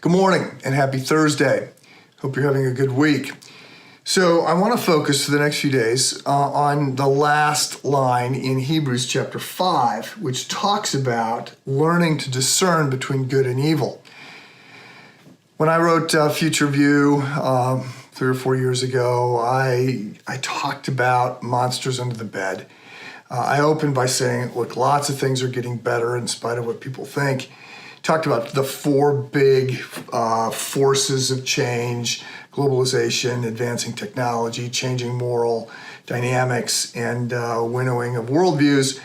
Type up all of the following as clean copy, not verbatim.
Good morning and happy Thursday. Hope you're having a good week. So I want to focus for the next few days on the last line in Hebrews chapter 5, which talks about learning to discern between good and evil. When I wrote Future View 3 or 4 years ago, I talked about monsters under the bed. I opened by saying, look, lots of things are getting better in spite of what people think. Talked about the four big forces of change: globalization, advancing technology, changing moral dynamics, and winnowing of worldviews.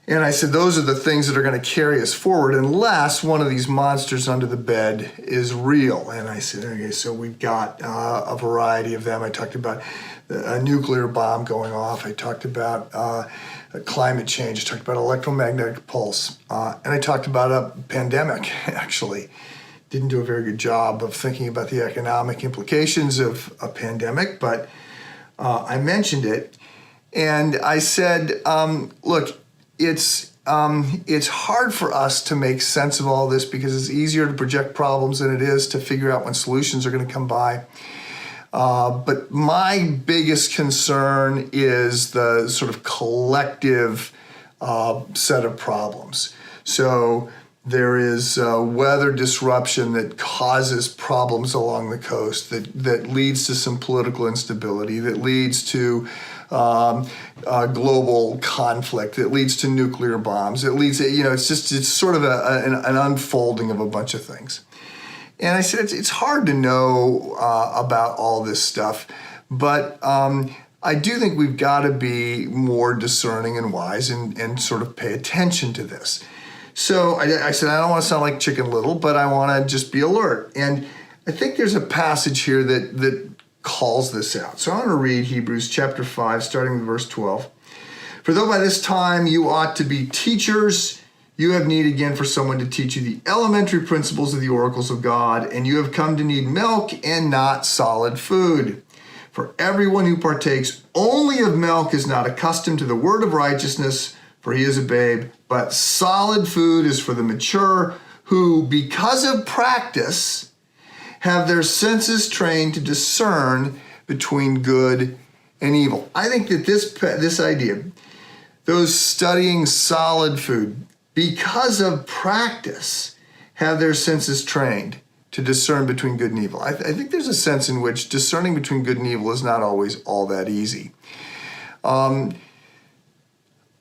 And I said those are the things that are going to carry us forward unless one of these monsters under the bed is real. And I said, okay, so we've got a variety of them. I talked about a nuclear bomb going off. I talked about climate change. I talked about electromagnetic pulse. And I talked about a pandemic, actually. Didn't do a very good job of thinking about the economic implications of a pandemic, but I mentioned it. And I said, look, it's hard for us to make sense of all this because it's easier to project problems than it is to figure out when solutions are going to come by. But my biggest concern is the sort of collective set of problems. So there is weather disruption that causes problems along the coast that leads to some political instability, that leads to global conflict, that leads to nuclear bombs. It leads, it's sort of an unfolding of a bunch of things. And I said, it's hard to know about all this stuff, but I do think we've got to be more discerning and wise and sort of pay attention to this. So I said, I don't want to sound like Chicken Little, but I want to just be alert. And I think there's a passage here that calls this out. So I'm going to read Hebrews chapter 5, starting with verse 12. For though by this time you ought to be teachers, you have need again for someone to teach you the elementary principles of the oracles of God, and you have come to need milk and not solid food. For everyone who partakes only of milk is not accustomed to the word of righteousness, for he is a babe, but solid food is for the mature, who, because of practice, have their senses trained to discern between good and evil. I think that this idea, those studying solid food, because of practice, have their senses trained to discern between good and evil. I think there's a sense in which discerning between good and evil is not always all that easy.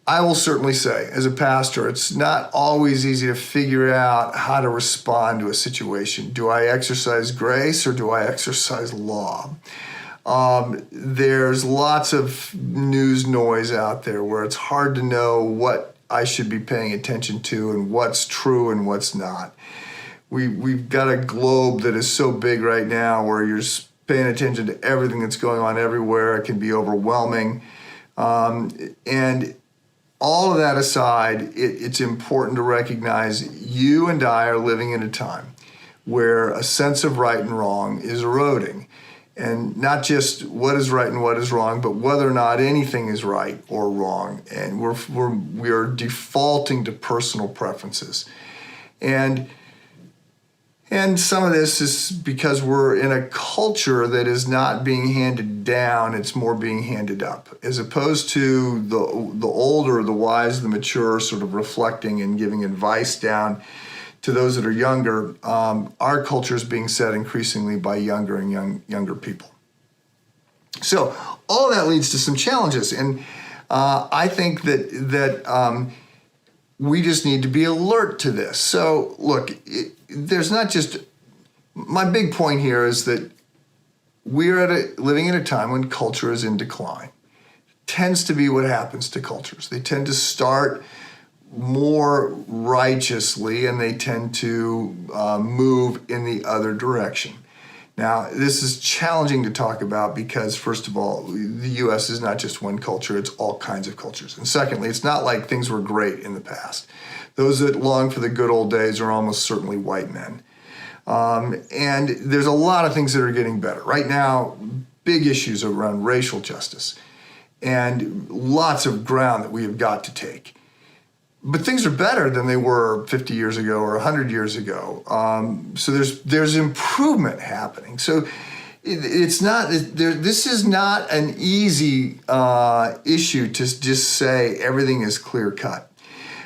I will certainly say, as a pastor, it's not always easy to figure out how to respond to a situation. Do I exercise grace or do I exercise law? There's lots of news noise out there where it's hard to know what I should be paying attention to and what's true and what's not. We've got a globe that is so big right now where you're paying attention to everything that's going on everywhere. It can be overwhelming. And all of that aside, it's important to recognize you and I are living in a time where a sense of right and wrong is eroding. And not just what is right and what is wrong, but whether or not anything is right or wrong. And we are defaulting to personal preferences. And some of this is because we're in a culture that is not being handed down, it's more being handed up. As opposed to the older, the wise, the mature sort of reflecting and giving advice down to those that are younger, our culture is being set increasingly by younger and younger people. So all that leads to some challenges, and I think that we just need to be alert to this. So look, there's not just, my big point here is that we're living in a time when culture is in decline. It tends to be what happens to cultures. They tend to start more righteously, and they tend to move in the other direction. Now, this is challenging to talk about because, first of all, the U.S. is not just one culture, it's all kinds of cultures. And secondly, it's not like things were great in the past. Those that long for the good old days are almost certainly white men. And there's a lot of things that are getting better. Right now, big issues around racial justice and lots of ground that we have got to take. but things are better than they were 50 years ago or 100 years ago. So there's improvement happening. So it's not, this is not an easy issue to just say everything is clear cut.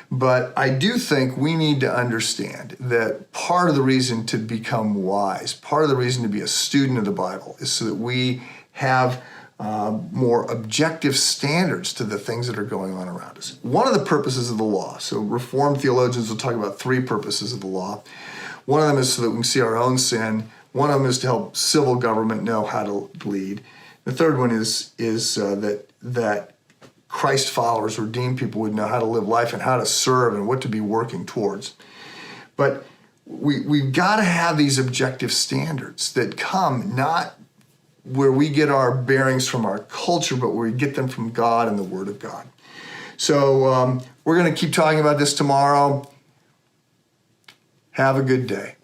But I do think we need to understand that part of the reason to become wise, part of the reason to be a student of the Bible is so that we have more objective standards to the things that are going on around us. One of the purposes of the law, so Reformed theologians will talk about three purposes of the law. One of them is so that we can see our own sin. One of them is to help civil government know how to lead. The third one is that Christ followers, redeemed people, would know how to live life and how to serve and what to be working towards. But we've got to have these objective standards that come not where we get our bearings from our culture, but where we get them from God and the Word of God. So we're going to keep talking about this tomorrow. Have a good day.